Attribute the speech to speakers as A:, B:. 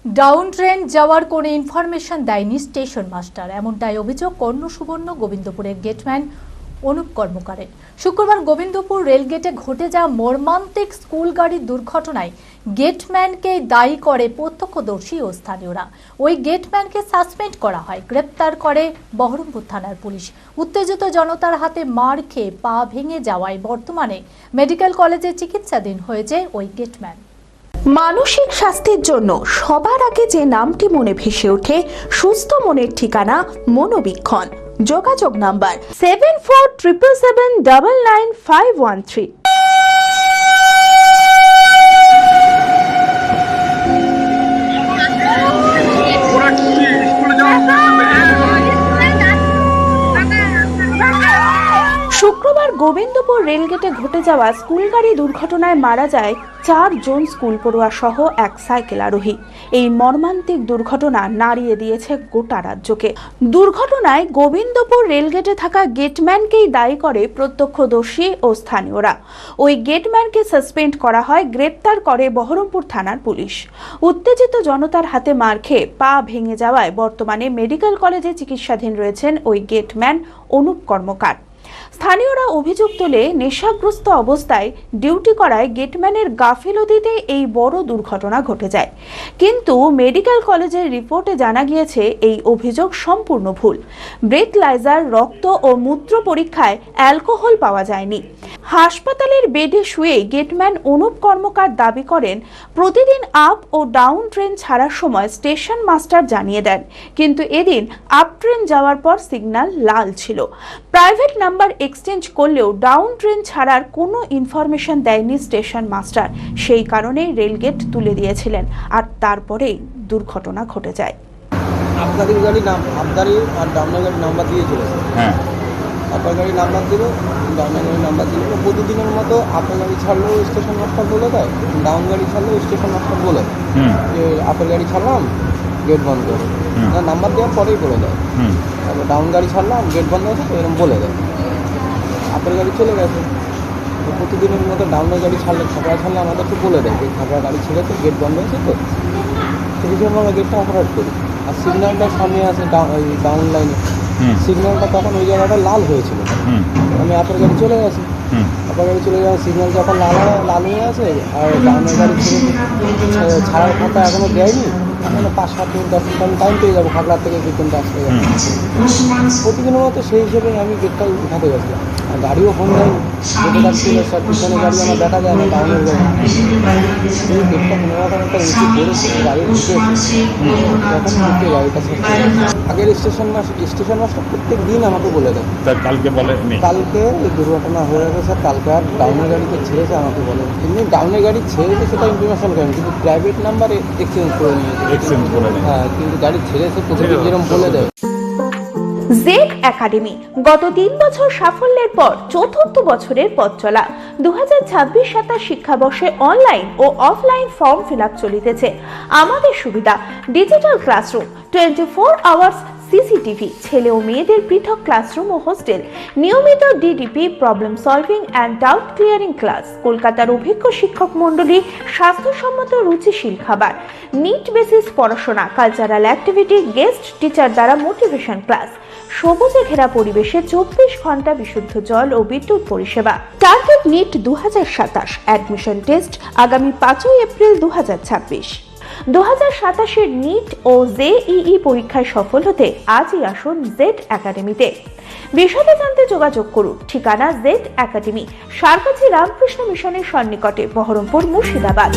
A: Down train যাওয়ার কোনো information দেয়নি স্টেশন মাস্টার, এমনটাই অভিযোগ কর্ণ সুবর্ণ গোবিন্দপুরের গেটম্যান অনুপ কর্মকারের। শুক্রবার গোবিন্দপুর রেলগেটে ঘটে যাওয়া মর্মান্তিক স্কুল গাড়ির দুর্ঘটনায় গেটম্যানকে দায়ী করে প্রত্যক্ষদর্শী ও স্থানীয়রা। ওই গেটম্যানকে সাসপেন্ড করা হয়, গ্রেপ্তার করে বহরমপুর থানার পুলিশ। উত্তেজিত জনতার হাতে মার খেয়ে পা ভেঙে যাওয়ায় বর্তমানে মেডিকেল কলেজে চিকিৎসাধীন হয়েছে ওই গেটম্যান।
B: মানসিক স্বাস্থ্যের জন্য সবার আগে যে নামটি মনে ভেসে ওঠে, সুস্থ মনের ঠিকানা মনোবীক্ষণ। যোগাযোগ নাম্বার 7477799513। শুক্রবার গোবিন্দপুর রেলগেটে ঘটে যাওয়া স্কুল গাড়ি দুর্ঘটনায় মারা যায় 4 জন স্কুল পড়ুয়া সহ এক সাইকেল আরোহী। এই মর্মান্তিক দুর্ঘটনা নাড়িয়ে দিয়েছে গোটা রাজ্যকে। দুর্ঘটনায় গোবিন্দপুর রেলগেটে থাকা গেটম্যানকেই দায়ী করে প্রত্যক্ষদর্শী ও স্থানীয়রা। ওই গেটম্যানকে সাসপেন্ড করা হয়, গ্রেপ্তার করে বহরমপুর থানার পুলিশ। উত্তেজিত জনতার হাতে মার খেয়ে পা ভেঙে যাওয়ায় বর্তমানে মেডিকেল কলেজে চিকিৎসাধীন রয়েছেন ওই গেটম্যান অনুপ কর্মকার। স্থানীয়রা অভিযোগ তুলে নেশাগ্রস্ত অবস্থায় ডিউটি করায় গেটম্যানের গাফিলতিতে এই বড় দুর্ঘটনা ঘটে যায়। কিন্তু মেডিকেল কলেজের রিপোর্টে জানা গিয়েছে এই অভিযোগ সম্পূর্ণ ভুল। ব্রেথলাইজার, রক্ত ও মূত্র পরীক্ষায় অ্যালকোহল পাওয়া যায়নি। হাসপাতালের বেডে শুয়ে গেটম্যান অনুপ কর্মকার দাবি করেন, প্রতিদিন আপ ও ডাউন ট্রেন ছাড়ার সময় স্টেশন মাস্টার জানিয়ে দেন, কিন্তু এদিন আপ ট্রেন যাওয়ার পর সিগন্যাল লাল ছিল। প্রাইভেট নাম্বার এক্সচেঞ্জ করলেও ডাউন ট্রেন ছাড়ার কোনো ইনফরমেশন দেয়নি স্টেশন মাস্টার। সেই কারণেই রেলগেট তুলে দিয়েছিলেন, আর তারপরেই দুর্ঘটনা ঘটে যায়।
C: আপনাদের গাড়ি আপনারই আর ডাউনের গাড়ি নাম্বার দিয়ে চলেছে। হ্যাঁ, আপনার গাড়ি নাম্বার দিল, ডাউনের গাড়ি নাম্বার দিল। প্রতিদিনের মতো আপনার গাড়ি ছাড়লেও স্টেশন মাস্টার বলে দেয়, ডাউন গাড়ি ছাড়লেও স্টেশন মাস্টার বলে যে আপনার গাড়ি ছাড়লাম, গেট বন্ধ করে। নাম্বার দেওয়ার পরেই বলে দেয়। তারপর ডাউন গাড়ি ছাড়লাম, গেট বন্ধ আছে, তো এরকম বলে দেয়। আপনার গাড়ি চলে গেছে। তো প্রতিদিনের মতো ডাউনের গাড়ি ছাড়লে, খাপড়া ছাড়লে আমাদেরকে বলে দেয় যে খাপড়া গাড়ি ছেড়েছে, গেট বন্ধ হয়েছে। তো সেই জন্য আমরা গেটটা অপারেট করি। আর সিগন্যালটা সামনে আছে ডাউন লাইনে, সিগন্যালটা তখন ওই জায়গাটা লাল হয়েছিল। আমি আপনার গাড়ি চলে গেছি, আপনার গাড়ি চলে যাওয়ার সিগন্যাল যখন লাল হয়ে আছে, আর ডাউনের গাড়ি ছাড়ার কথা এখনও দেয়নি। মানে 5-7 মিনিট 10 মিনিট আমি টাইম পেয়ে যাবো খাগড়ার থেকে বিক্রমটা আসতে যাবো। প্রতিদিনের মতো সেই হিসেবে আমি গেটটা উঠাতে গেছিলাম। আর গাড়িও ফোন দেয়নি, যেতে যাচ্ছিল সব পিছনে গাড়ি আমার দেখা যায় না, ডাউনের গাড়ি। সেই গেটটা কোনো রকম একটা উঁচু করেছে, গাড়ি ঢুকে তখন ঢুকে গাড়িটা শেষ করে। আগের স্টেশন মাস্টার প্রত্যেক দিন আমাকে বলে দেয়।
D: কালকে বলে
C: কালকে এই দুর্ঘটনা হয়ে গেছে, কালকে আর ডাউনের গাড়িতে ছেড়েছে আমাকে বলে। এমনি ডাউনের গাড়ি ছেড়েছে সেটা ইনফরমেশন করেন, কিন্তু প্রাইভেট নাম্বারে এক্সচেঞ্জ করে নিয়েছে। হ্যাঁ, কিন্তু গাড়ি ছেড়েছে প্রতিদিন যেরকম বলে দেয়।
B: জেড একাডেমি গত 3 বছর সাফল্যের পর চতুর্থ বছরের পথ চলা। 2026-27 শিক্ষাবর্ষে অনলাইন ও অফলাইন ফর্ম ফিল আপ চলিতেছে। আমাদের সুবিধা ডিজিটাল ক্লাসরুম, 24 আওয়ার্স সিসিটিভি, ছেলে ও মেয়েদের পৃথক ক্লাসরুম ও হোস্টেল, নিয়মিত DDP, problem solving and doubt clearing class, কলকাতার অভিজ্ঞ শিক্ষক মন্ডলী, স্বাস্থ্যসম্মত রুচিশীল খাবার, নিট বেসিস পড়াশোনা, কালচারাল অ্যাক্টিভিটি, গেস্ট টিচার দ্বারা মোটিভেশন ক্লাস, সবুজে ঘেরা পরিবেশে 24 ঘন্টা বিশুদ্ধ জল ও বিদ্যুৎ পরিষেবা। টার্গেট নিট 2027, অ্যাডমিশন টেস্ট আগামী 5 এপ্রিল 2026। 2027-এর নিট ও জেইই পরীক্ষায় সফল হতে আজই আসুন জেড একাডেমিতে। বিশদে জানতে যোগাযোগ করুন। ঠিকানা জেড একাডেমি, সারকাছি রামকৃষ্ণ মিশনের সন্নিকটে, বহরমপুর, মুর্শিদাবাদ।